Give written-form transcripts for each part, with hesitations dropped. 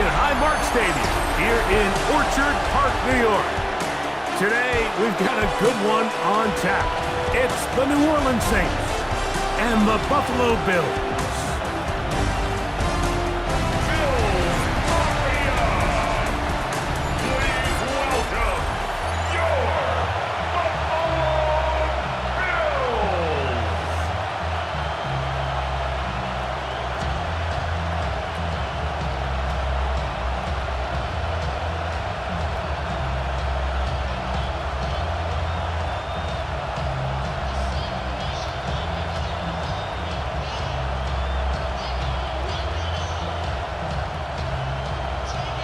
at Highmark Stadium here in Orchard Park, New York. Today, we've got a good one on tap. It's the New Orleans Saints and the Buffalo Bills.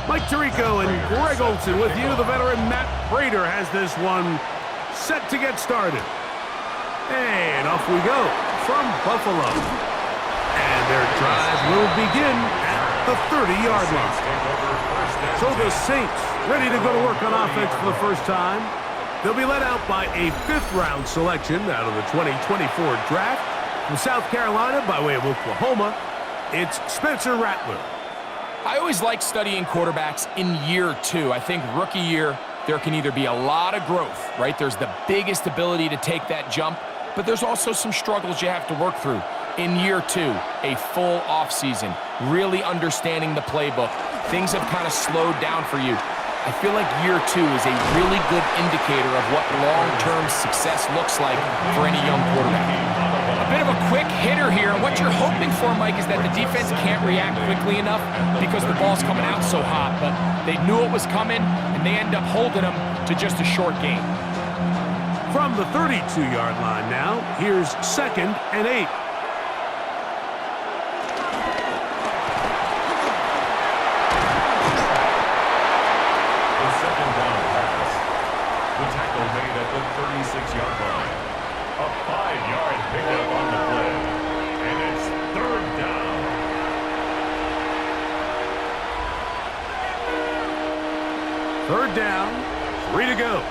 Mike Tirico and Greg Olson with you. The veteran Matt Prater has this one set to get started. And off we go from Buffalo. And their drive will begin at the 30-yard line. So the Saints ready to go to work on offense for the first time. They'll be led out by a fifth-round selection out of the 2024 draft. From South Carolina by way of Oklahoma, it's Spencer Rattler. I always like studying quarterbacks in year two. I think rookie year, there can either be a lot of growth, right? There's the biggest ability to take that jump, but there's also some struggles you have to work through. In year two, a full offseason, really understanding the playbook. Things have kind of slowed down for you. I feel like year two is a really good indicator of what long-term success looks like for any young quarterback. A bit of a quick hitter here, and what you're hoping for, Mike, is that the defense can't react quickly enough because the ball's coming out so hot, but they knew it was coming, and they end up holding them to just a short gain. From the 32-yard line now, here's 2nd and 8. The second down pass. The tackle made at the 36-yard line. A 5-yard pickup on the play. And it's 3rd down. Third down, 3 to go.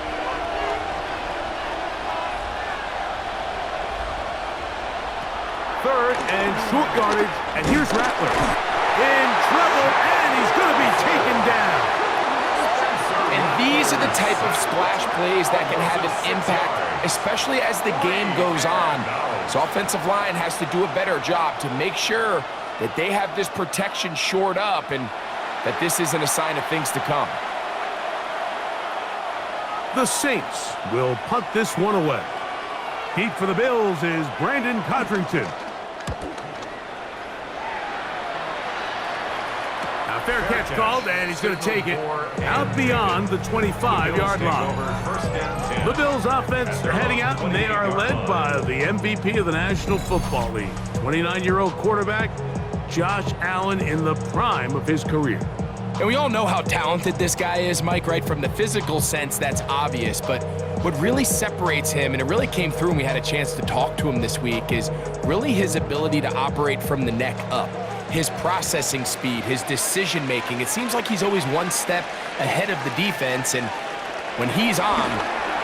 Third and short yardage, and here's Rattler. In trouble, and he's going to be taken down. And these are the type of splash plays that can have an impact, especially as the game goes on. So offensive line has to do a better job to make sure that they have this protection shored up and that this isn't a sign of things to come. The Saints will punt this one away. Deep for the Bills is Brandon Codrington. Now fair catch called, and he's going to take it out beyond the 25-yard line. The Bills offense are heading out, and they are led by the MVP of the National Football League, 29-year-old quarterback Josh Allen in the prime of his career. And we all know how talented this guy is, Mike, right? From the physical sense, that's obvious. But what really separates him, and it really came through when we had a chance to talk to him this week, is really his ability to operate from the neck up. His processing speed, his decision-making. It seems like he's always one step ahead of the defense, and when he's on,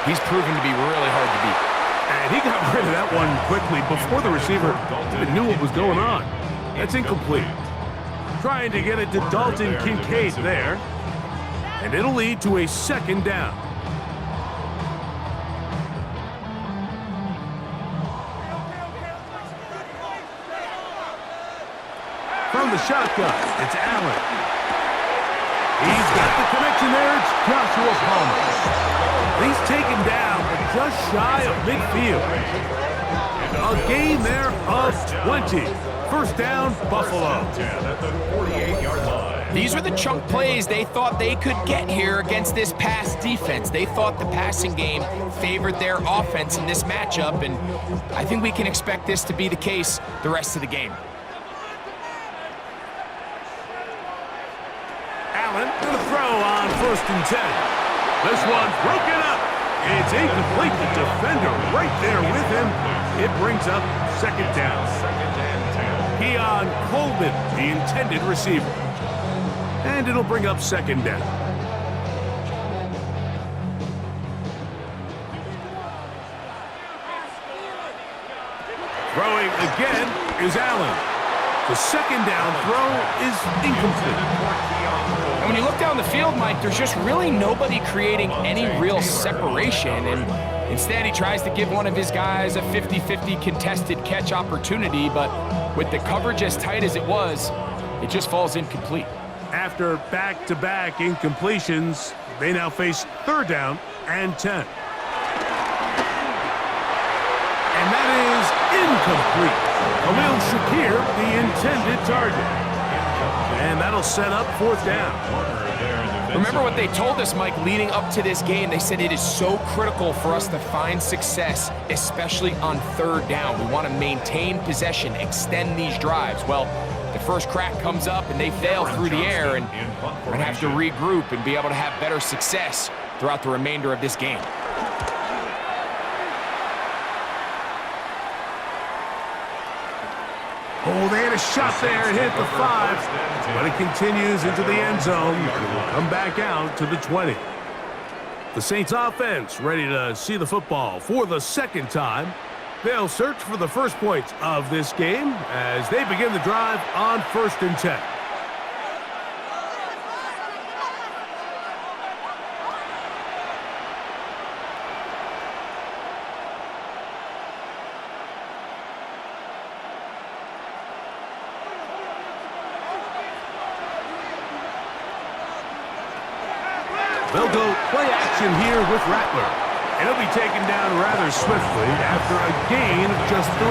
he's proven to be really hard to beat. And he got rid of that one quickly before the receiver even knew what was going on. That's incomplete. Trying to get it to Dalton Kincaid there, and it'll lead to a 2nd down. From the shotgun, it's Allen. He's got the connection there. It's Joshua Palmer. He's taken down just shy of midfield. A gain there of 20. First down, Buffalo. These are the chunk plays they thought they could get here against this pass defense. They thought the passing game favored their offense in this matchup, and I think we can expect this to be the case the rest of the game. Allen to throw on 1st and 10. This one broken up. It's incomplete. The defender right there with him. It brings up 2nd down. Keon Coleman, the intended receiver. And it'll bring up 2nd down. Throwing again is Allen. The second down throw is incomplete. And when you look down the field, Mike, there's just really nobody creating any real separation. And instead, he tries to give one of his guys a 50-50 contested catch opportunity. But with the coverage as tight as it was, it just falls incomplete. After back-to-back incompletions, they now face third down and 10. And that is incomplete. Khalil Shakir, the intended target. And that'll set up fourth down. Remember what they told us, Mike, leading up to this game. They said it is so critical for us to find success, especially on third down. We want to maintain possession, extend these drives. Well, the first crack comes up and they fail through the air, and we're going to have to regroup and be able to have better success throughout the remainder of this game. Oh, they had a shot there and hit the 5, but it continues into the end zone. It will come back out to the 20. The Saints offense ready to see the football for the second time. They'll search for the first points of this game as they begin the drive on 1st and 10. They'll go play action here with Rattler. And he'll be taken down rather swiftly after a gain of just 3.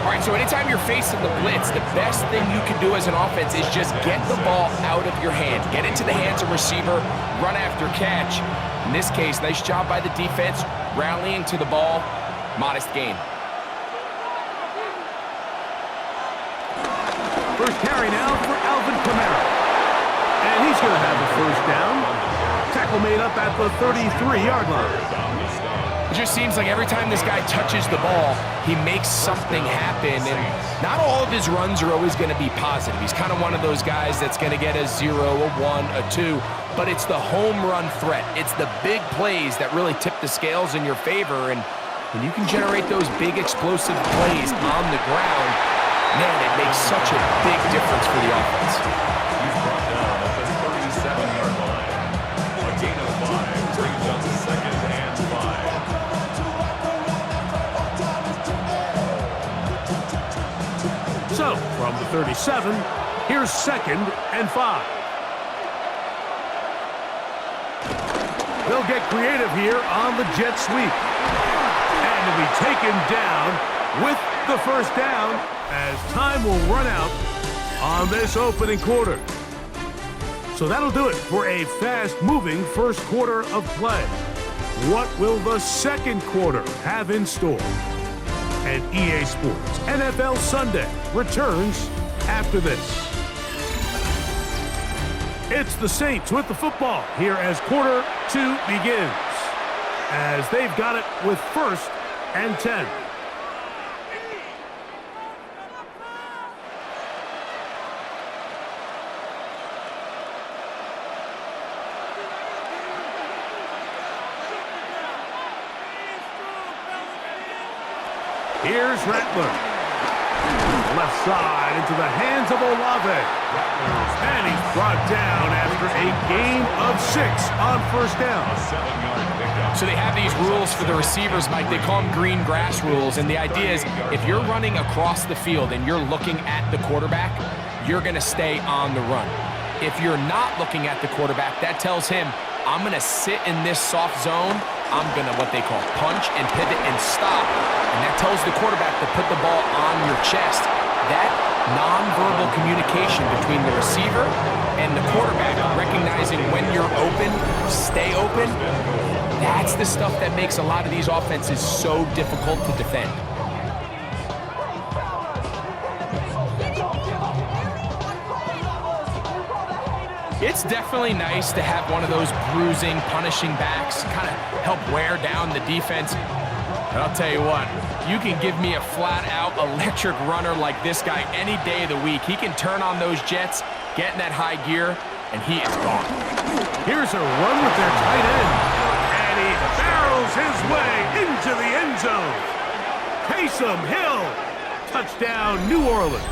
All right, so anytime you're facing the blitz, the best thing you can do as an offense is just get the ball out of your hand. Get into the hands of receiver, run after catch. In this case, nice job by the defense, rallying to the ball. Modest gain. First carry now for Alvin Kamara. And he's going to have the first down. Tackle made up at the 33-yard line. It just seems like every time this guy touches the ball, he makes something happen. And not all of his runs are always going to be positive. He's kind of one of those guys that's going to get a 0, a 1, a 2. But it's the home run threat. It's the big plays that really tip the scales in your favor. And when you can generate those big explosive plays on the ground, man, it makes such a big difference for the offense. He's brought down at the 37-yard line. A gain of 5 brings up 2nd and 5. So, from the 37, here's 2nd and 5. They'll get creative here on the jet sweep. And to be taken down with the first down as time will run out on this opening quarter. So that'll do it for a fast-moving first quarter of play. What will the second quarter have in store? And EA Sports NFL Sunday returns after this. It's the Saints with the football here as quarter 2 begins, as they've got it with 1st and 10. Here's Rattler. Left side into the hands of Olave. And he's brought down after a gain of 6 on first down. So they have these rules for the receivers, Mike. They call them green grass rules. And the idea is if you're running across the field and you're looking at the quarterback, you're going to stay on the run. If you're not looking at the quarterback, that tells him, I'm going to sit in this soft zone. I'm going to what they call punch and pivot and stop. And that tells the quarterback to put the ball on your chest. That nonverbal communication between the receiver and the quarterback, recognizing when you're open, stay open, that's the stuff that makes a lot of these offenses so difficult to defend. It's definitely nice to have one of those bruising, punishing backs, kind of help wear down the defense. But I'll tell you what, you can give me a flat-out electric runner like this guy any day of the week. He can turn on those jets, get in that high gear, and he is gone. Here's a run with their tight end. And he barrels his way into the end zone. Taysom Hill Touchdown, New Orleans.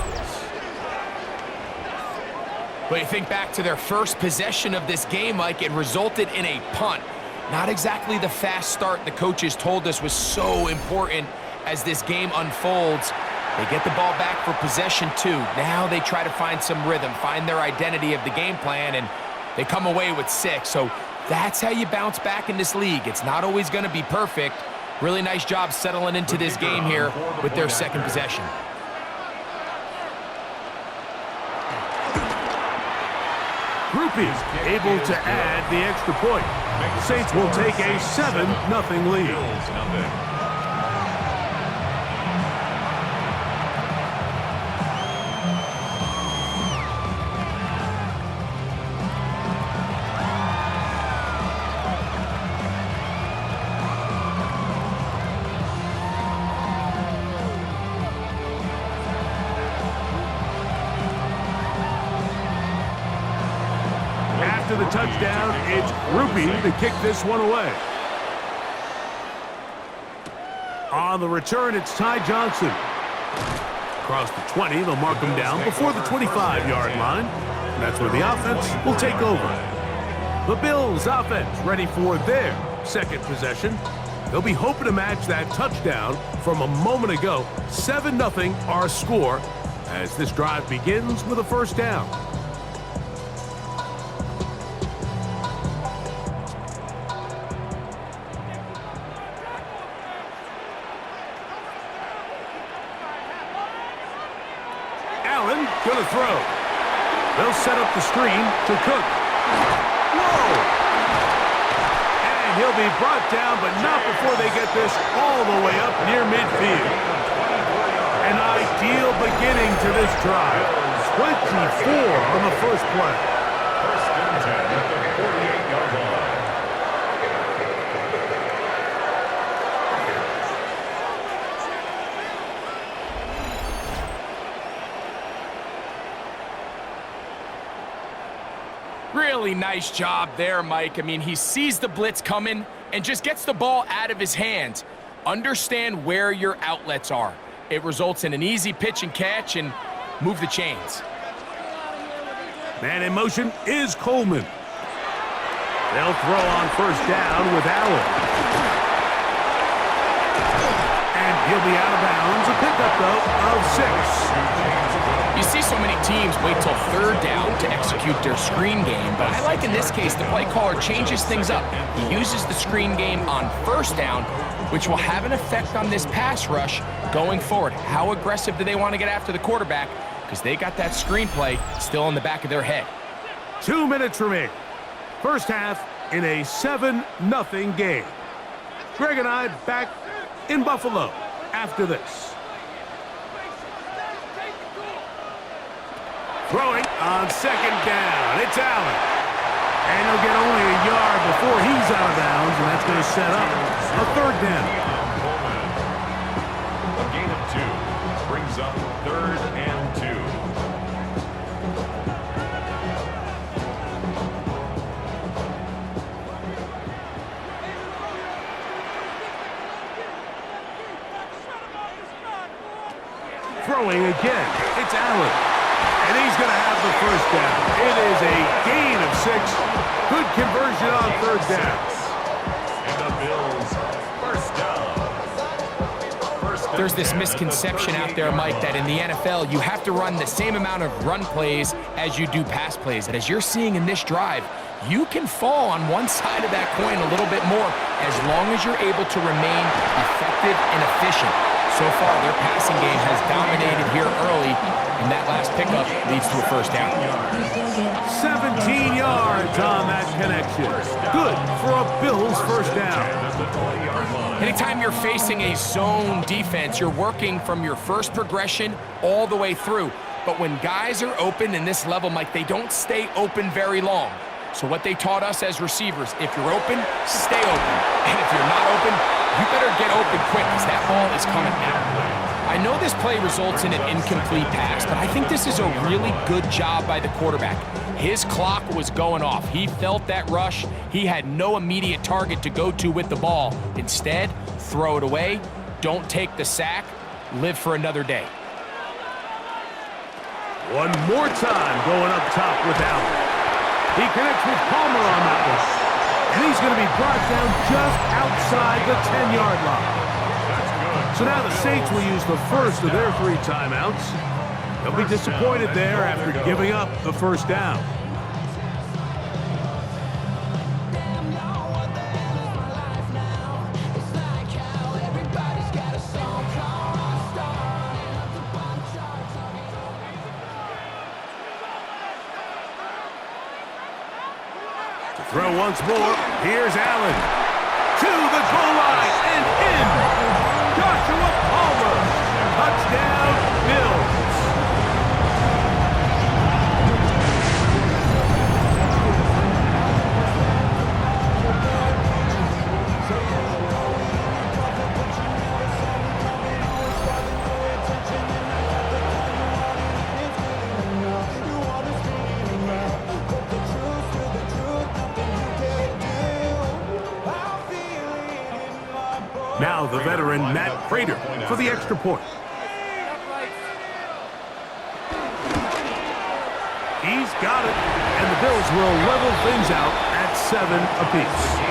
But you think back to their first possession of this game, Mike, it resulted in a punt. Not exactly the fast start the coaches told us was so important as this game unfolds. They get the ball back for possession 2. Now they try to find some rhythm, find their identity of the game plan, and they come away with 6. So that's how you bounce back in this league. It's not always going to be perfect. Really nice job settling into this game here with their second possession. Groupie able to add the extra point. Saints will take a 7-0 lead. After the touchdown, it's Groupie to kick this one away. On the return, it's Ty Johnson. Across the 20, they'll mark him down before the 25-yard line. And that's where the offense will take over. The Bills offense ready for their second possession. They'll be hoping to match that touchdown from a moment ago. 7-0 our score as this drive begins with a first down. Going to throw. They'll set up the screen to Cook. Whoa! And he'll be brought down, but not before they get this all the way up near midfield. An ideal beginning to this drive. 24 on the first play. First and 10 at the 48-yard line. Really nice job there, Mike. I mean, he sees the blitz coming and just gets the ball out of his hands. Understand where your outlets are. It results in an easy pitch and catch and move the chains. Man in motion is Coleman. They'll throw on first down with Allen. And he'll be out of bounds. A pickup, though, of 6. You see so many teams wait till third down to execute their screen game, but I like in this case the play caller changes things up. He uses the screen game on first down, which will have an effect on this pass rush going forward. How aggressive do they want to get after the quarterback? Because they got that screen play still in the back of their head. 2 minutes remaining. First half in a 7-0 game. Greg and I back in Buffalo after this. Throwing on second down. It's Allen. And he'll get only a yard before he's out of bounds, and that's going to set up a third down. A gain of 2 brings up 3rd and 2. Throwing again. It's Allen. And he's going to have the first down. It is a gain of 6. Good conversion on third down. And the Bills, first down. There's this misconception out there, Mike, that in the NFL, you have to run the same amount of run plays as you do pass plays. And as you're seeing in this drive, you can fall on one side of that coin a little bit more as long as you're able to remain effective and efficient. So far, their passing game has dominated here early, and that last pickup leads to a first down. 17 yards on that connection. Good for a Bills first down. Anytime you're facing a zone defense, you're working from your first progression all the way through. But when guys are open in this level, Mike, they don't stay open very long. So what they taught us as receivers, if you're open, stay open. And if you're not open, you better get open quick because that ball is coming out. I know this play results in an incomplete pass, but I think this is a really good job by the quarterback. His clock was going off. He felt that rush. He had no immediate target to go to with the ball. Instead, throw it away. Don't take the sack. Live for another day. One more time going up top with Allen. He connects with Palmer on that one. And he's going to be brought down just outside the 10-yard line. So now the Saints will use the first of their 3 timeouts. They'll be disappointed there after giving up the first down. Throw once more. Here's Allen. To the goal line and in. Joshua Palmer. Touchdown, Bills. Now the veteran Matt Prater for the extra point. He's got it, and the Bills will level things out at 7 apiece.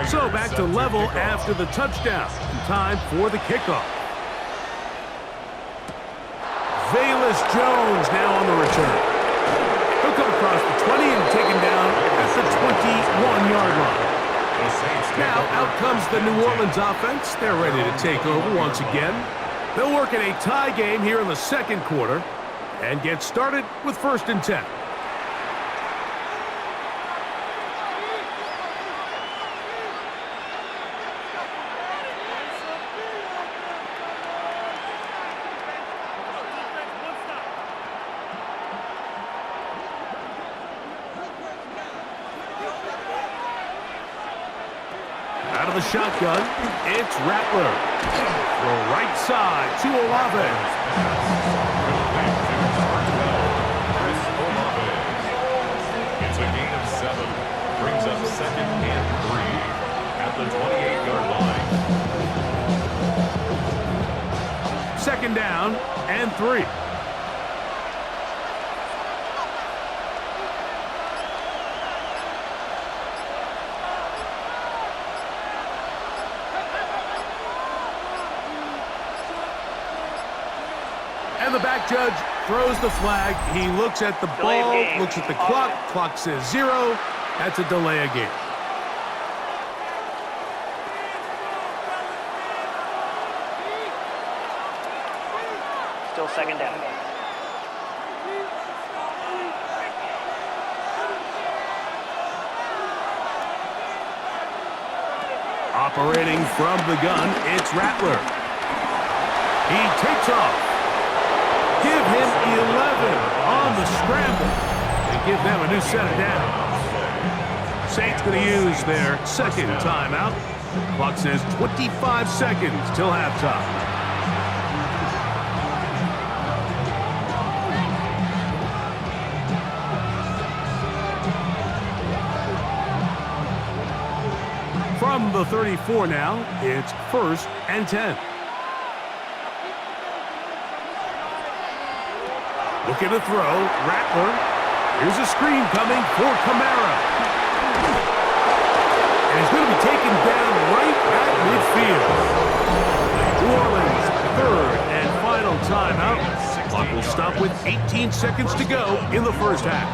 So back to level after the touchdown. And time for the kickoff. Valus Jones now on the return. He'll come across the 20 and taken down at the 21-yard line. Now out comes the New Orleans offense. They're ready to take over once again. They'll work in a tie game here in the second quarter and get started with 1st and 10. Out of the shotgun, it's Rattler. The right side to Olave. It's a gain of 7. Brings up 2nd and 3 at the 28-yard line. 2nd down and 3. And the back judge throws the flag. He looks at the ball, looks at the clock. Clock says 0. That's a delay of game. Still 2nd down. Operating from the gun, it's Rattler. He takes off. Give him 11 on the scramble and give them a new set of downs. Saints going to use their 2nd timeout. Clock says 25 seconds till halftime. From the 34 now, it's 1st and 10. Looking to throw, Rattler. Here's a screen coming for Kamara. And he's going to be taken down right at midfield. New Orleans, 3rd and final timeout. Clock will stop with 18 seconds to go in the first half.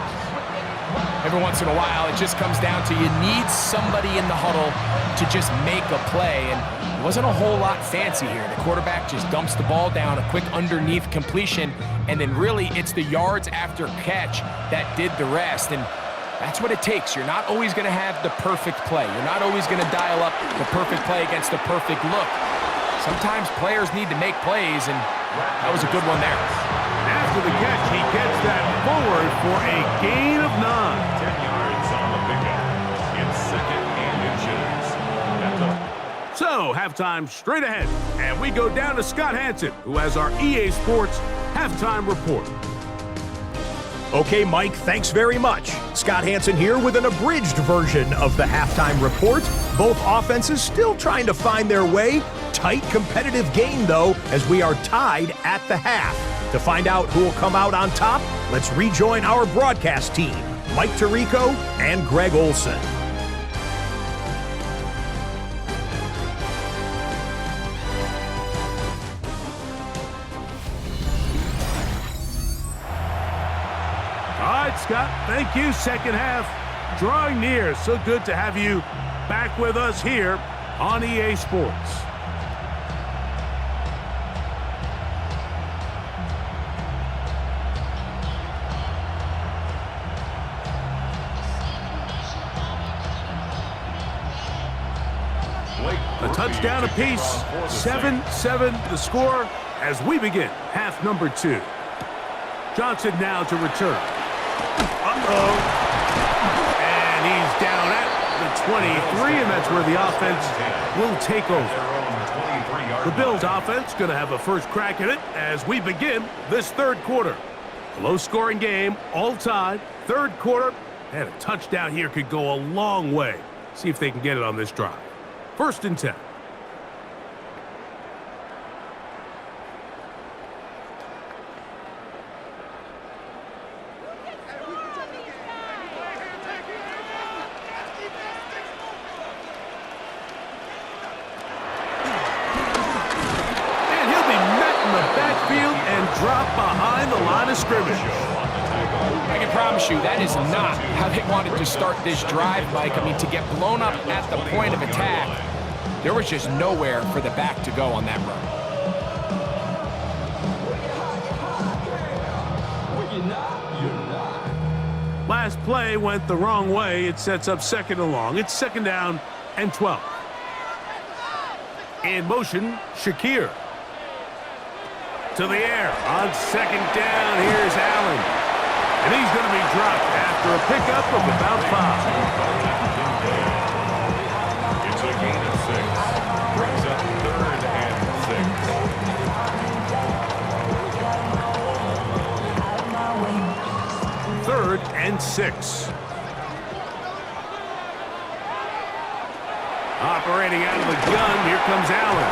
Every once in a while, it just comes down to you need somebody in the huddle to just make a play. And it wasn't a whole lot fancy here. The quarterback just dumps the ball down, a quick underneath completion, and then really it's the yards after catch that did the rest. And that's what it takes. You're not always going to have the perfect play. You're not always going to dial up the perfect play against the perfect look. Sometimes players need to make plays, and that was a good one there. After the catch, he gets that forward for a gain of 9. 10 yards on the pickup. go. Halftime straight ahead. And we go down to Scott Hansen, who has our EA Sports halftime report. Okay, Mike, thanks very much. Scott Hansen here with an abridged version of the halftime report. Both offenses still trying to find their way. Tight competitive game, though, as we are tied at the half. To find out who will come out on top, let's rejoin our broadcast team, Mike Tirico and Greg Olson. All right, Scott, thank you. Second half drawing near. So good to have you back with us here on EA Sports. A touchdown apiece, 7-7 the score as we begin half number 2. Johnson now to return. Uh-oh. And he's down at the 23, and that's where the offense will take over. The Bills offense going to have a first crack at it as we begin this third quarter. Low-scoring game, all tied, third quarter, and a touchdown here could go a long way. See if they can get it on this drive. 1st and 10. I can promise you that is not how they wanted to start this drive, Mike. I mean, to get blown up at the point of attack, there was just nowhere for the back to go on that run. Last play went the wrong way. It sets up 2nd and long. It's 2nd down and 12. In motion, Shakir. To the air on 2nd down. Here's Allen. And he's going to be dropped after a pickup of about 5. It's a gain of 6. Brings up 3rd and 6. 3rd and 6. Operating out of the gun. Here comes Allen.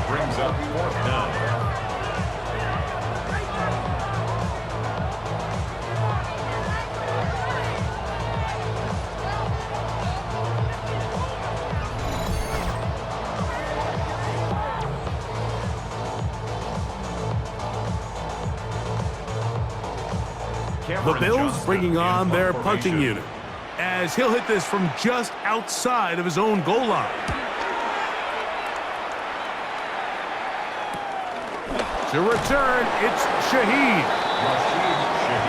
Brings up 4th down. The Bills bringing on their punting unit as he'll hit this from just outside of his own goal line. To return, it's Shaheed.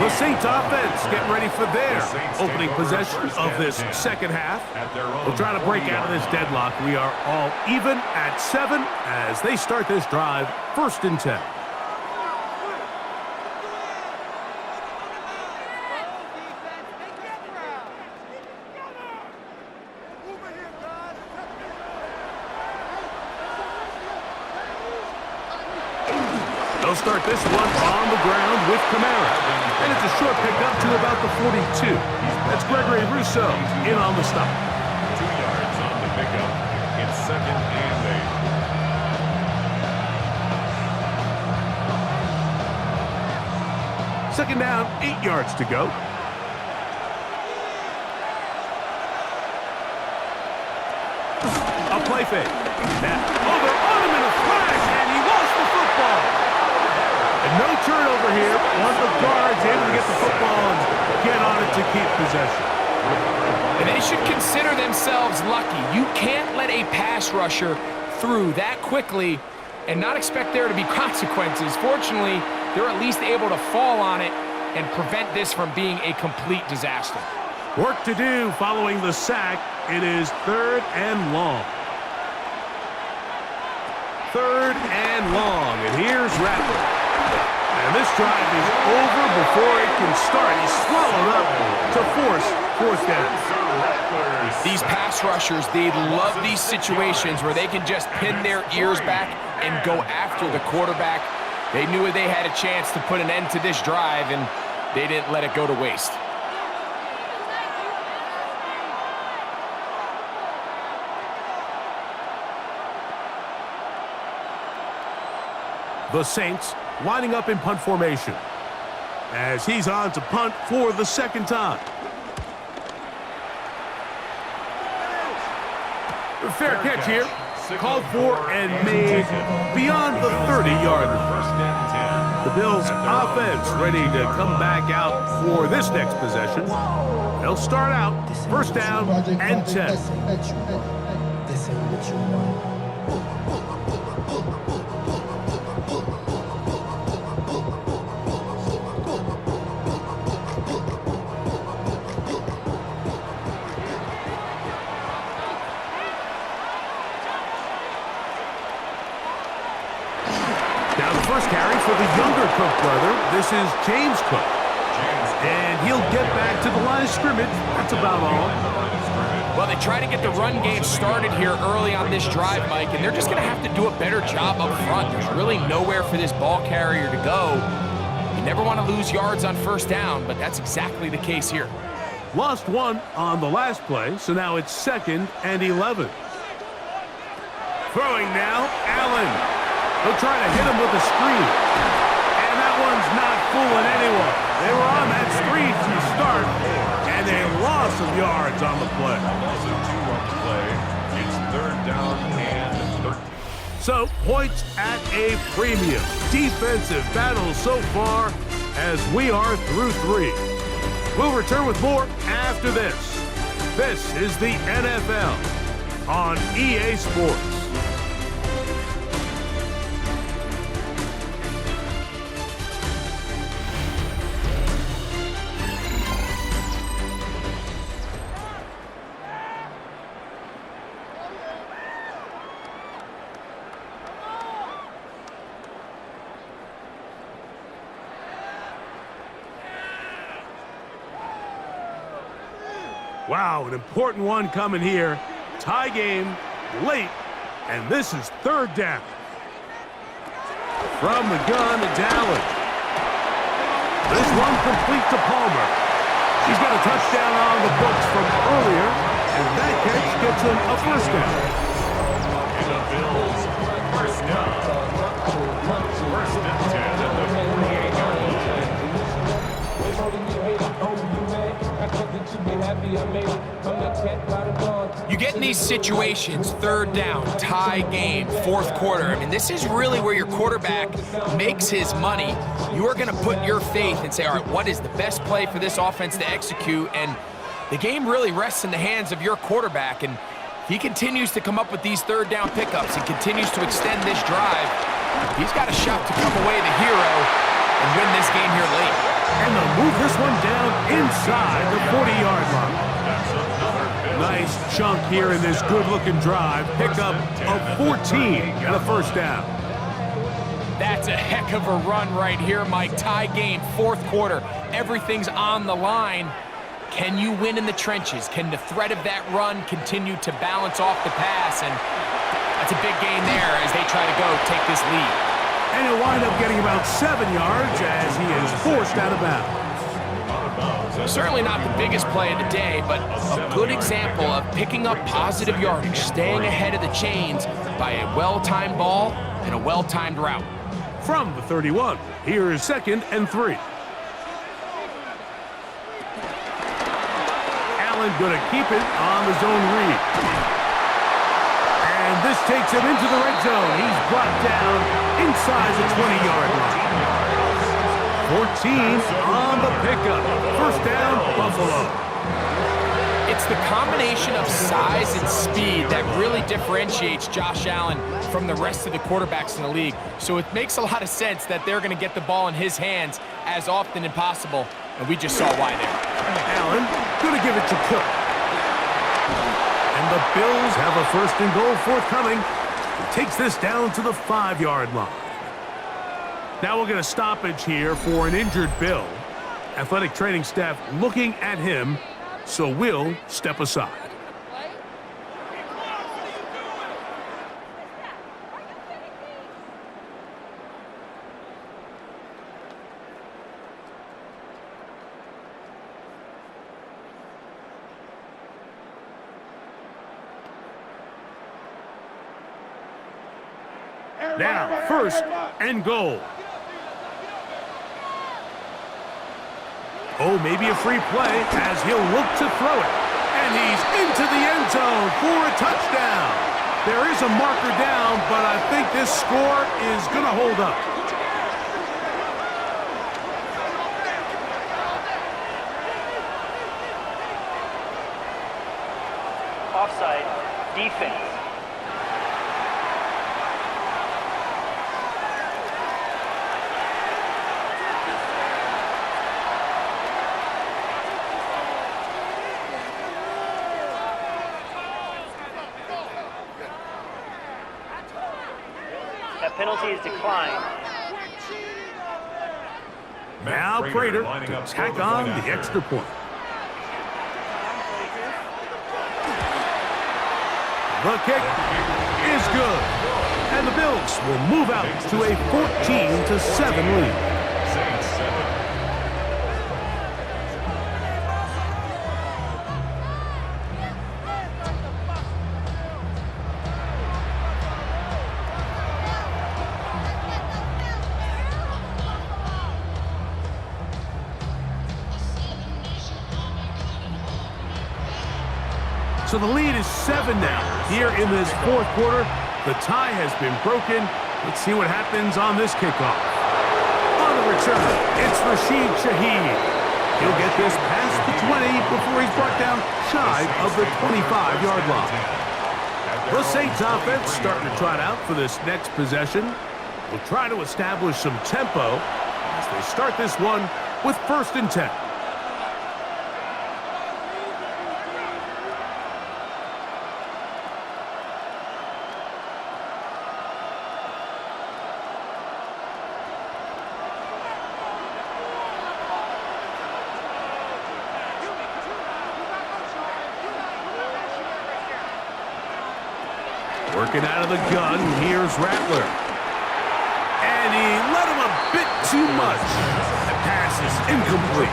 The Saints offense getting ready for their opening possession of this second half. We're trying to break out of this deadlock. We are all even at 7 as they start this drive, 1st and 10. They'll start this one on the ground with Kamara. And it's a short pickup to about the 42. That's Gregory Rousseau in on the stop. 2 yards on the pickup. It's 2nd and 8. 2nd down, 8 yards to go. A play fake. They're on him in a flash, and he lost the football. And no turnover here. One of the guards able to get the football and get on it to keep possession. And they should consider themselves lucky. You can't let a pass rusher through that quickly and not expect there to be consequences. Fortunately, they're at least able to fall on it and prevent this from being a complete disaster. Work to do following the sack. It is 3rd and long. 3rd and long. And here's Rattler. And this drive is over before it can start. He's swallowed up to force fourth down. These pass rushers, they love these situations where they can just pin their ears back and go after the quarterback. They knew they had a chance to put an end to this drive, and they didn't let it go to waste. The Saints lining up in punt formation as he's on to punt for the second time. A fair catch here. Called for and made beyond the 30-yard line. The Bills offense ready to come back out for this next possession. They'll start out first down and 10. Now the first carry for the younger Cook brother. This is James Cook. And he'll get back to the line of scrimmage. That's about all. Well, they try to get the run game started here early on this drive, Mike, and they're just going to have to do a better job up front. There's really nowhere for this ball carrier to go. You never want to lose yards on first down, but that's exactly the case here. Lost one on the last play, so now it's 2nd and 11. Throwing now, Allen. He'll try to hit him with a screen. And that one's not fooling anyone. They were on that screen from the start, and a loss of yards on the play. Also 2 on the play. It's 3rd down and 13. So, points at a premium. Defensive battle so far as we are through 3. We'll return with more after this. This is the NFL on EA Sports. Wow, an important one coming here. Tie game, late, and this is 3rd down. From the gun to Allen. This one complete to Palmer. He's got a touchdown on the books from earlier, and that catch gets him a first down. And the Bills, first down. 1st and 10 at the 48-yard line. You get in these situations, 3rd down, tie game, 4th quarter. I mean, this is really where your quarterback makes his money. You are going to put your faith and say, all right, what is the best play for this offense to execute? And the game really rests in the hands of your quarterback. And if he continues to come up with these 3rd down pickups and continues to extend this drive, he's got a shot to come away the hero and win this game here late. And they'll move this one down inside the 40-yard line. Nice chunk here in this good-looking drive. Pickup of 14 and a first down. That's a heck of a run right here, Mike. Tie game, 4th quarter. Everything's on the line. Can you win in the trenches? Can the threat of that run continue to balance off the pass? And that's a big gain there as they try to go take this lead. And he'll wind up getting about 7 yards as he is forced out of bounds. Certainly not the biggest play of the day, but a good example of picking up positive yardage, staying ahead of the chains by a well-timed ball and a well-timed route. From the 31, here is 2nd and 3. Allen going to keep it on the zone read. And this takes him into the red zone. He's brought down inside the 20-yard line. 14 on the pickup. First down, Buffalo. It's the combination of size and speed that really differentiates Josh Allen from the rest of the quarterbacks in the league. So it makes a lot of sense that they're going to get the ball in his hands as often as possible, and we just saw why there. Allen going to give it to Cook. And the Bills have a 1st and goal forthcoming. He takes this down to the 5-yard line. Now we'll get a stoppage here for an injured Bill. Athletic training staff looking at him, so we'll step aside. Now, first and goal. Oh, maybe a free play as he'll look to throw it. And he's into the end zone for a touchdown. There is a marker down, but I think this score is going to hold up. Offside, defense. That penalty is declined. Now Prater to tack on the extra point. The kick is good. And the Bills will move out to a 14-7 lead. So the lead is 7 now. Here in this fourth quarter, the tie has been broken. Let's see what happens on this kickoff. On the return, it's Rashid Shaheed. He'll get this past the 20 before he's brought down shy of the 25-yard line. The Saints offense starting to trot out for this next possession. Will try to establish some tempo as they start this one with 1st and 10. Working out of the gun, here's Rattler. And he let him a bit too much. The pass is incomplete.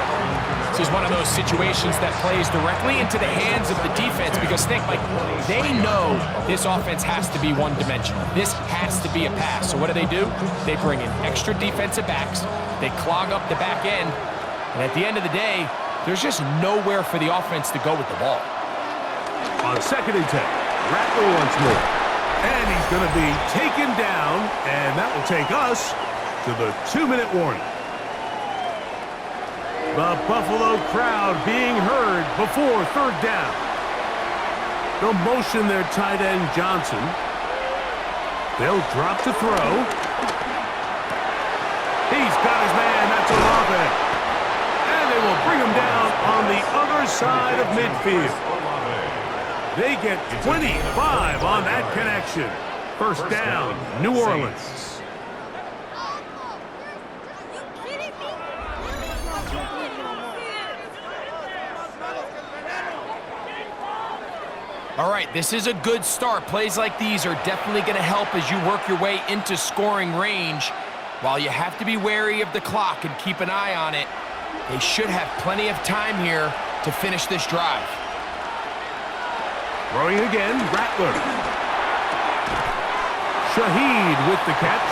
This is one of those situations that plays directly into the hands of the defense because think, like, they know this offense has to be one-dimensional. This has to be a pass. So what do? They bring in extra defensive backs. They clog up the back end. And at the end of the day, there's just nowhere for the offense to go with the ball. On 2nd and 10, Rattler once more. And he's going to be taken down, and that will take us to the 2-minute warning. The Buffalo crowd being heard before 3rd down. They'll motion their tight end Johnson. They'll drop to throw. He's got his man. That's Olave. And they will bring him down on the other side of midfield. They get 25 on that connection. 1st down, New Orleans. All right, this is a good start. Plays like these are definitely going to help as you work your way into scoring range. While you have to be wary of the clock and keep an eye on it, they should have plenty of time here to finish this drive. Throwing again, Rattler. Shaheed with the catch.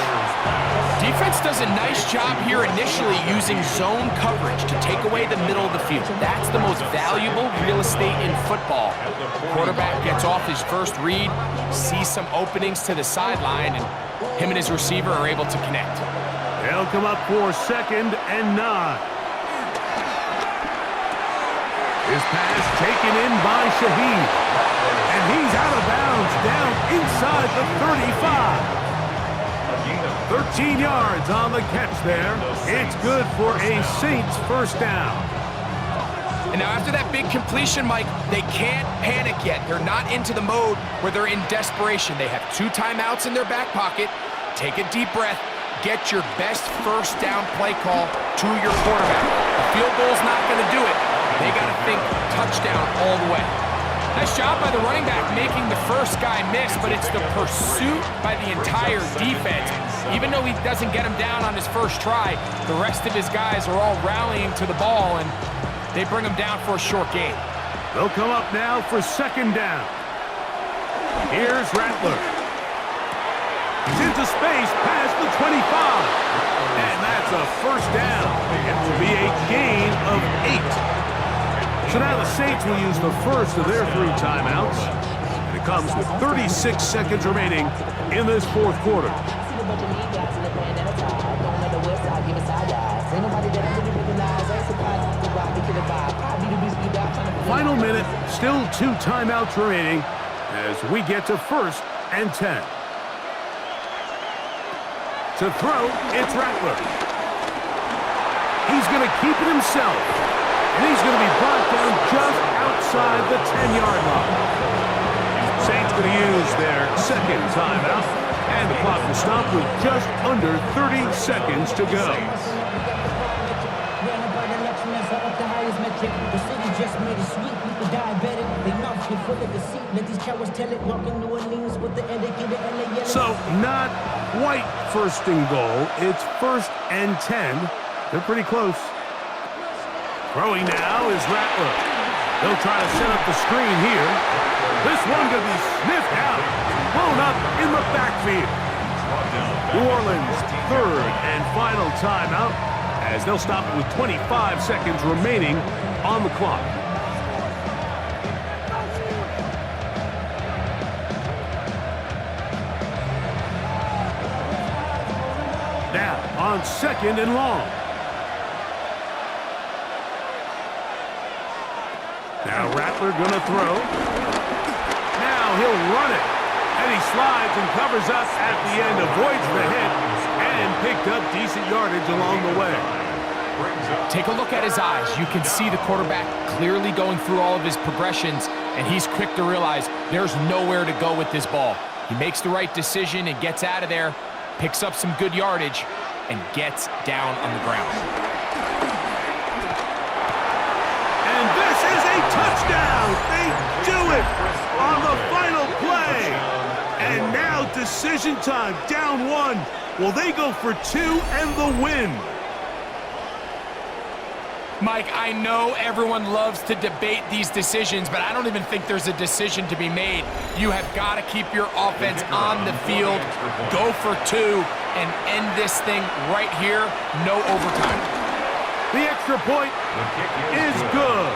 Defense does a nice job here initially using zone coverage to take away the middle of the field. That's the most valuable real estate in football. Quarterback gets off his first read, sees some openings to the sideline, and him and his receiver are able to connect. They'll come up for 2nd and 9. His pass taken in by Shaheed. And he's out of bounds down inside the 35. 13 yards on the catch there. It's good for a Saints 1st down. And now after that big completion, Mike, they can't panic yet. They're not into the mode where they're in desperation. They have 2 timeouts in their back pocket. Take a deep breath. get your best first down play call to your quarterback. The field goal's not going to do it. They got to think touchdown all the way. Nice job by the running back making the first guy miss, but it's the pursuit by the entire defense. Even though he doesn't get him down on his first try, the rest of his guys are all rallying to the ball, and they bring him down for a short gain. They'll come up now for second down. Here's Rattler. He's into space past the 25. And that's a first down. It will be a gain of 8. So now the Saints will use the first of their 3 timeouts. And it comes with 36 seconds remaining in this fourth quarter. Final minute, still 2 timeouts remaining as we get to 1st and 10. To throw, it's Rattler. He's going to keep it himself. And he's going to be brought down just outside the 10-yard line. Saints going to use their second timeout. And the clock will stop with just under 30 seconds to go. So, not quite first and goal. It's 1st and 10. They're pretty close. Throwing now is Rattler. They'll try to set up the screen here. This one going to be sniffed out. Blown up in the backfield. New Orleans' 3rd and final timeout as they'll stop it with 25 seconds remaining on the clock. Now on 2nd and long. Now Rattler gonna throw. Now he'll run it. And he slides and covers up at the end, avoids the hit, and picked up decent yardage along the way. Take a look at his eyes. You can see the quarterback clearly going through all of his progressions, and he's quick to realize there's nowhere to go with this ball. He makes the right decision and gets out of there, picks up some good yardage, and gets down on the ground. And this is a touchdown! They do it on the final play! And now decision time, down 1. Will they go for 2 and the win? Mike, I know everyone loves to debate these decisions, but I don't even think there's a decision to be made. You have got to keep your offense on the field, go for 2, and end this thing right here, no overtime. The extra point is good.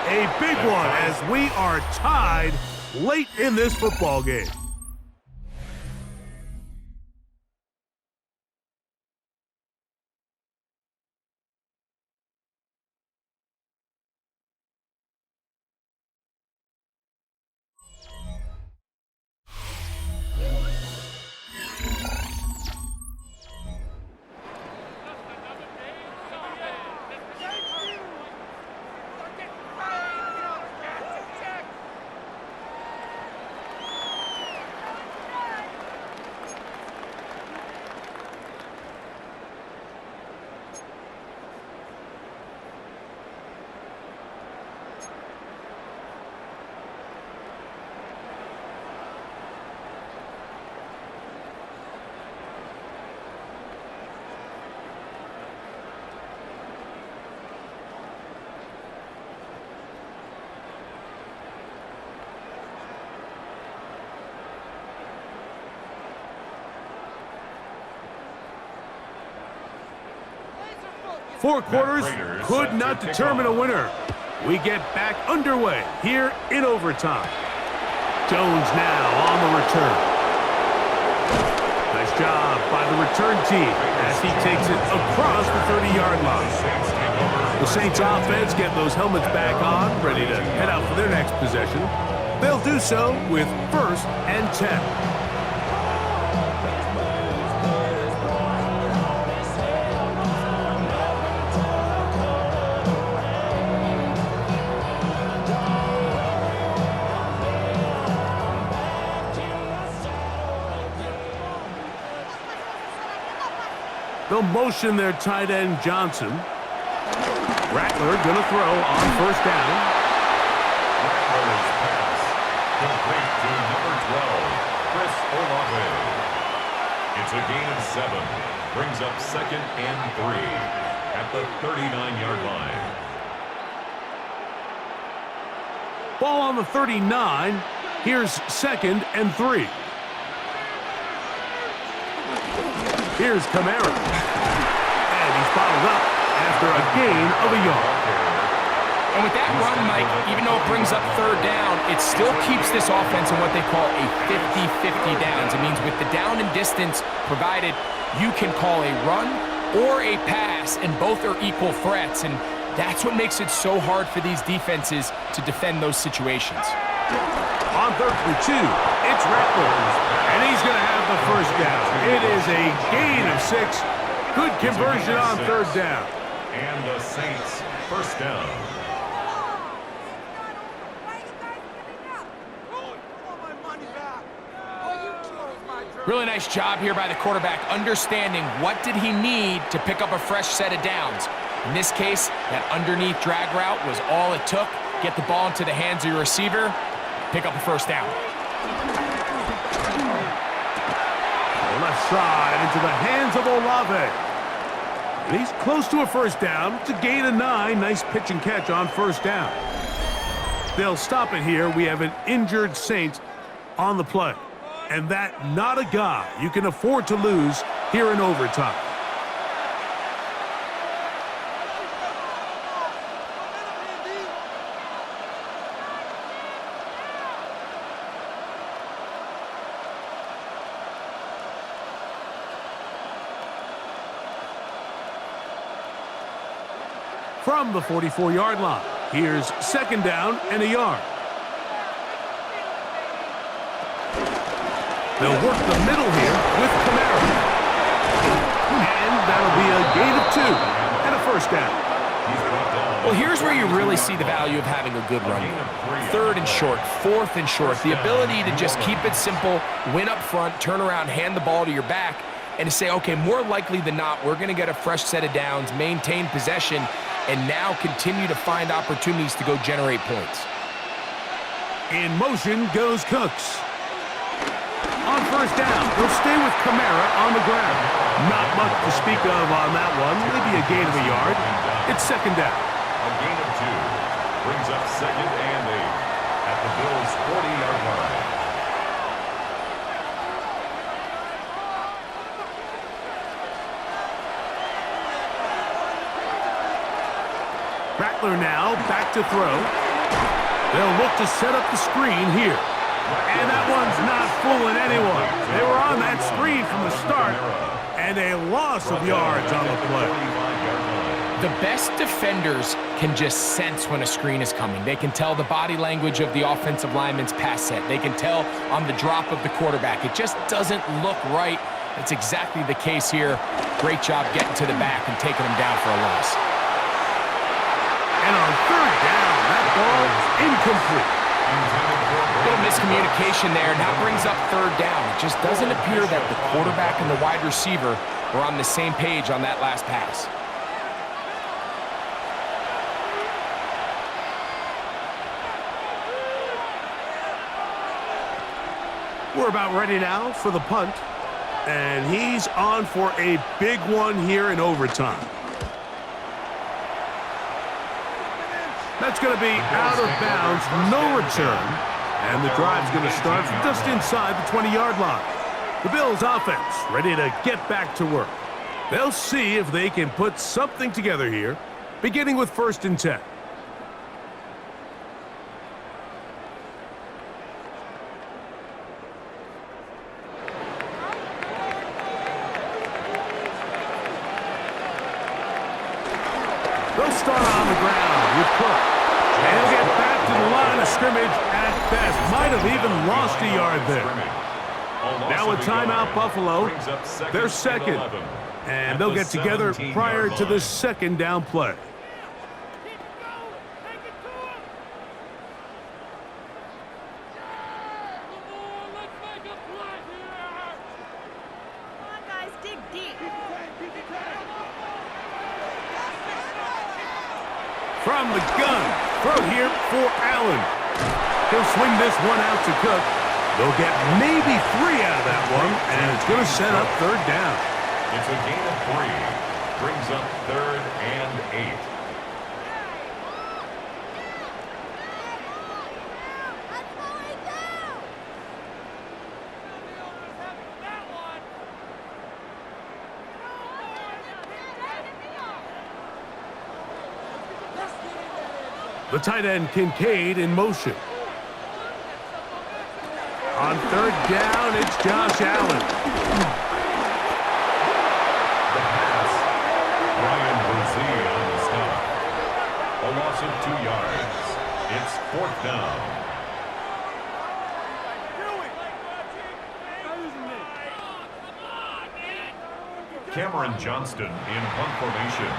A big one as we are tied late in this football game. Four quarters could not determine a winner. We get back underway here in overtime. Jones now on the return. Nice job by the return team as he takes it across the 30-yard line. The Saints offense getting those helmets back on, ready to head out for their next possession. They'll do so with 1st and 10. They'll motion their tight end Johnson. Rattler going to throw on first down. Rattler's pass complete to number 12, Chris Olave. It's a gain of 7. Brings up 2nd and 3 at the 39-yard line. Ball on the 39. Here's 2nd and 3. Here's Kamara. And he's bottled up after a gain of a yard. And with that run, Mike, even though it brings up 3rd down, it still keeps this offense in what they call a 50-50 downs. It means with the down and distance provided, you can call a run or a pass, and both are equal threats. And that's what makes it so hard for these defenses to defend those situations. On 3rd and 2, it's Rattler. And he's going to have the first down. It is a gain of 6. Good conversion on 3rd down. And the Saints first down. Really nice job here by the quarterback, understanding what did he need to pick up a fresh set of downs. In this case, that underneath drag route was all it took. Get the ball into the hands of your receiver, pick up a first down. Left side into the hands of Olave. And he's close to a first down. It's a gain of 9. Nice pitch and catch on first down. They'll stop it here. We have an injured Saint on the play. And that not a guy you can afford to lose here in overtime. From the 44-yard line, here's 2nd down and a yard. They'll work the middle here with Kamara. And that'll be a gain of 2 and a first down. Well, here's where you really see the value of having a good run. 3rd and short, 4th and short. The ability to just keep it simple, win up front, turn around, hand the ball to your back, and to say, okay, more likely than not, we're going to get a fresh set of downs, maintain possession, and now continue to find opportunities to go generate points. In motion goes Cooks. On first down, they'll stay with Kamara on the ground. Not much to speak of on that one. Maybe a gain of a yard. It's 2nd down. A gain of 2 brings up 2nd and 8 at the Bills' 40-yard line. Rattler now back to throw. They'll look to set up the screen here. And that one's not fooling anyone. They were on that screen from the start, and a loss of yards on the play. The best defenders can just sense when a screen is coming. They can tell the body language of the offensive lineman's pass set. They can tell on the drop of the quarterback. It just doesn't look right. It's exactly the case here. Great job getting to the back and taking him down for a loss. And on 3rd down, that ball is incomplete. A little miscommunication there, and that brings up 3rd down. It just doesn't appear that the quarterback and the wide receiver were on the same page on that last pass. We're about ready now for the punt, and he's on for a big one here in overtime. That's going to be out of bounds, no return. And the drive's going to start just inside the 20-yard line. The Bills offense ready to get back to work. They'll see if they can put something together here, beginning with 1st and 10. They'll start on the ground with Cook. And he'll get back to the line of scrimmage at best. Might have even lost a yard there. Now a timeout, Buffalo. They're 2nd. And they'll get together prior to the 2nd down play. Come on, guys, dig From the gun, throw here for Allen. He'll swing this one out to Cook. They'll get maybe 3 out of that one, and it's going to set up third down. It's a gain of 3. Brings up 3rd and 8. The tight end, Kincaid, in motion. On third down, it's Josh Allen. The pass. Brian Brzee on the stop. A loss of 2 yards. It's 4th down. Cameron Johnston in punt formation.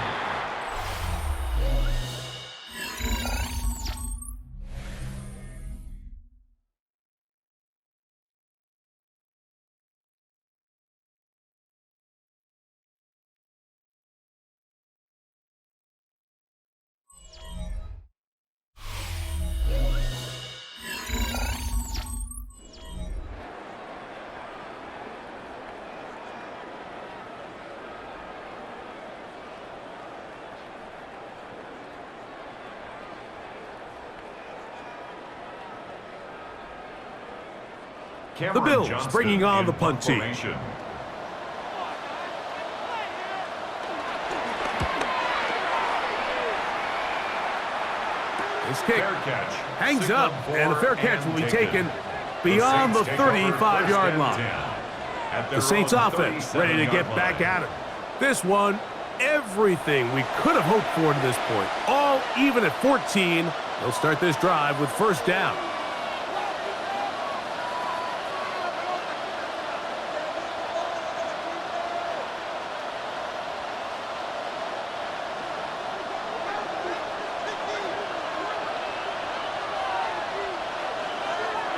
The Bills bringing on the punt team. This kick hangs up, and a fair catch will be taken beyond the 35-yard line. The Saints offense ready to get back at it. This one, everything we could have hoped for to this point. All even at 14. They'll start this drive with first down.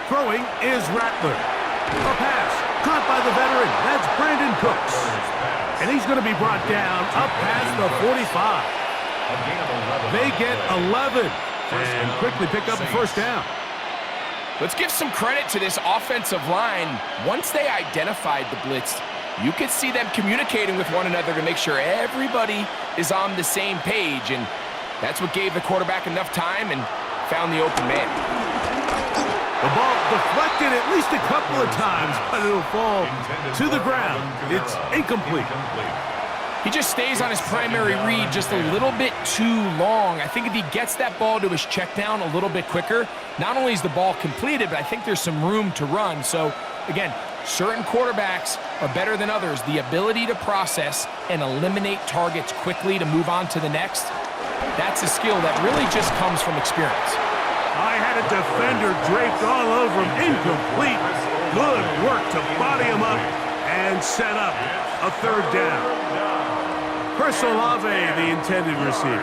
Throwing is Rattler. A pass caught by the veteran. That's Brandon Cooks. And he's going to be brought down up past the 45. They get 11 and quickly pick up the first down. Let's give some credit to this offensive line. Once they identified the blitz, you could see them communicating with one another to make sure everybody is on the same page. And that's what gave the quarterback enough time and found the open man. The ball deflected at least a couple of times, but it'll fall to the ground. It's incomplete. He just stays on his primary read just a little bit too long. I think if he gets that ball to his check down a little bit quicker, not only is the ball completed, but I think there's some room to run. So, again, certain quarterbacks are better than others. The ability to process and eliminate targets quickly to move on to the next, that's a skill that really just comes from experience. I had a defender draped all over him. Incomplete. Good work to body him up and set up a third down. Chris Olave, the intended receiver.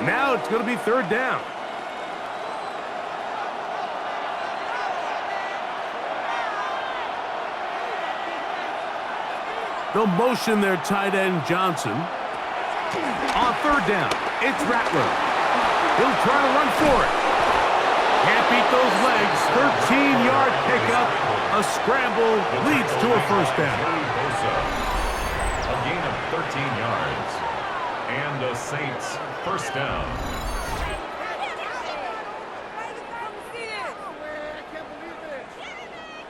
Now it's going to be third down. They'll motion their tight end Johnson. On third down, it's Rattler. He'll try to run for it. Can't beat those legs. 13-yard pickup. A scramble leads to a first down. A gain of 13 yards. And a Saints first down.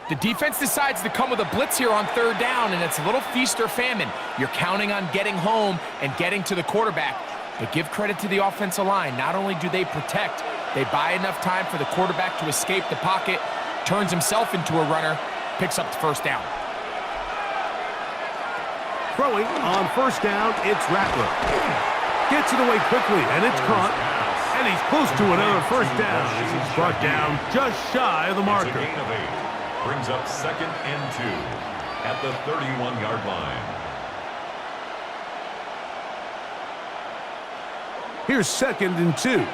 The defense decides to come with a blitz here on third down, and it's a little feast or famine. You're counting on getting home and getting to the quarterback. But give credit to the offensive line. Not only do they protect, they buy enough time for the quarterback to escape the pocket, turns himself into a runner, picks up the first down. Throwing on first down, it's Rattler. Gets it away quickly, and it's caught. And he's close to another first down as he's brought down just shy of the marker. It's a gain of 8. Brings up 2nd and 2 at the 31-yard line. Here's 2nd and 2.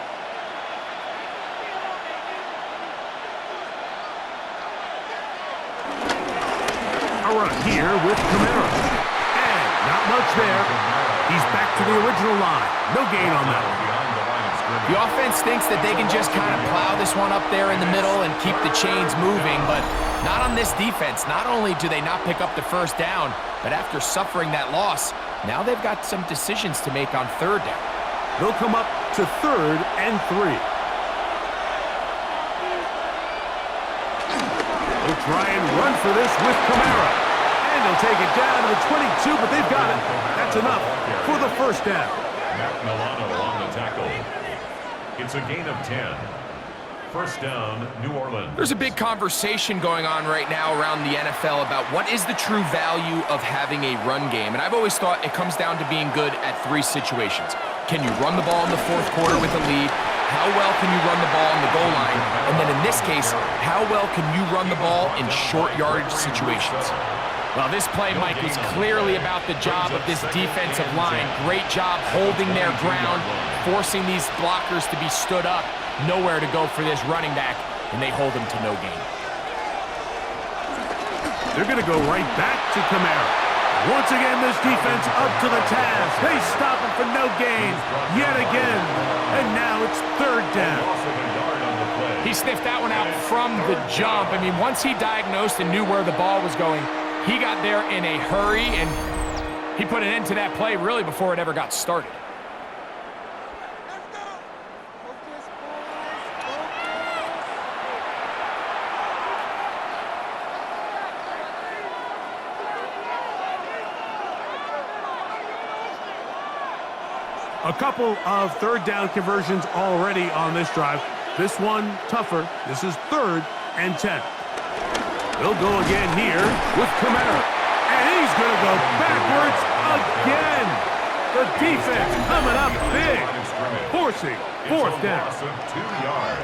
A run here with Kamara. much there. He's back to the original line. No gain on that one. The offense thinks that they can just kind of plow this one up there in the middle and keep the chains moving, but not on this defense. Not only do they not pick up the first down, but after suffering that loss, now they've got some decisions to make on third down. They'll come up to 3rd and 3. They'll try and run for this with Kamara. And they'll take it down to the 22, but they've got it. That's enough for the first down. Matt Milano on the tackle. It's a gain of 10. First down, New Orleans. There's a big conversation going on right now around the NFL about what is the true value of having a run game. And I've always thought it comes down to being good at 3 situations. Can you run the ball in the 4th quarter with a lead? How well can you run the ball on the goal line? And then in this case, how well can you run the ball in short yardage situations? Well, this play, Mike, was clearly about the job of this defensive line. Great job holding their ground, forcing these blockers to be stood up. Nowhere to go for this running back, and they hold him to no gain. They're going to go right back to Kamara. Once again, this defense up to the task. They stop him for no gain yet again. And now it's 3rd down. He sniffed that one out from the jump. I mean, once he diagnosed and knew where the ball was going, he got there in a hurry, and he put an end to that play really before it ever got started. A couple of 3rd down conversions already on this drive. This one tougher. This is 3rd and 10. They'll go again here with Kamara. And he's going to go backwards again. The defense coming up big. Forcing 4th down.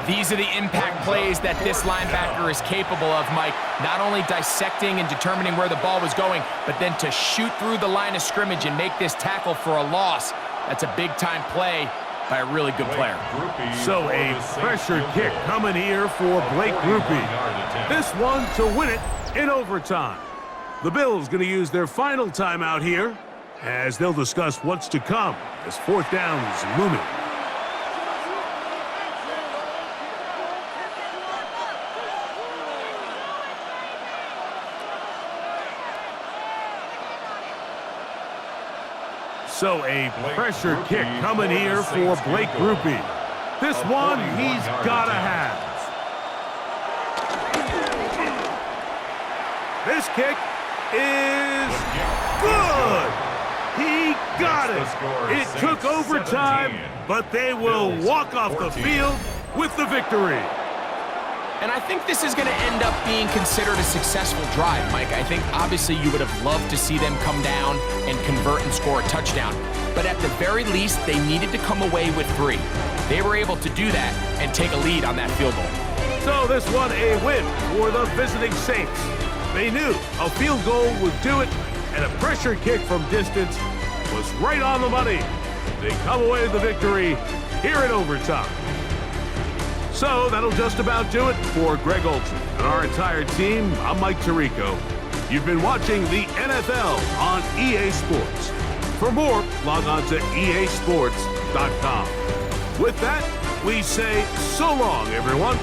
These are the impact plays that this linebacker is capable of, Mike. Not only dissecting and determining where the ball was going, but then to shoot through the line of scrimmage and make this tackle for a loss. That's a big-time play by a really good player. So a pressure kick coming here for Blake Grupe. This one to win it in overtime. The Bills going to use their final timeout here as they'll discuss what's to come as 4th down is looming. So a pressure kick coming here for Blake Grupe. This one he's got to have. This kick is good. He got it. It took overtime, but they will walk off the field with the victory. And I think this is going to end up being considered a successful drive, Mike. I think obviously you would have loved to see them come down and convert and score a touchdown. But at the very least, they needed to come away with 3. They were able to do that and take a lead on that field goal. So this one a win for the visiting Saints. They knew a field goal would do it, and a pressure kick from distance was right on the money. They come away with the victory here in overtime. So that'll just about do it for Greg Olson and our entire team. I'm Mike Tirico. You've been watching the NFL on EA Sports. For more, log on to easports.com. With that, we say so long, everyone.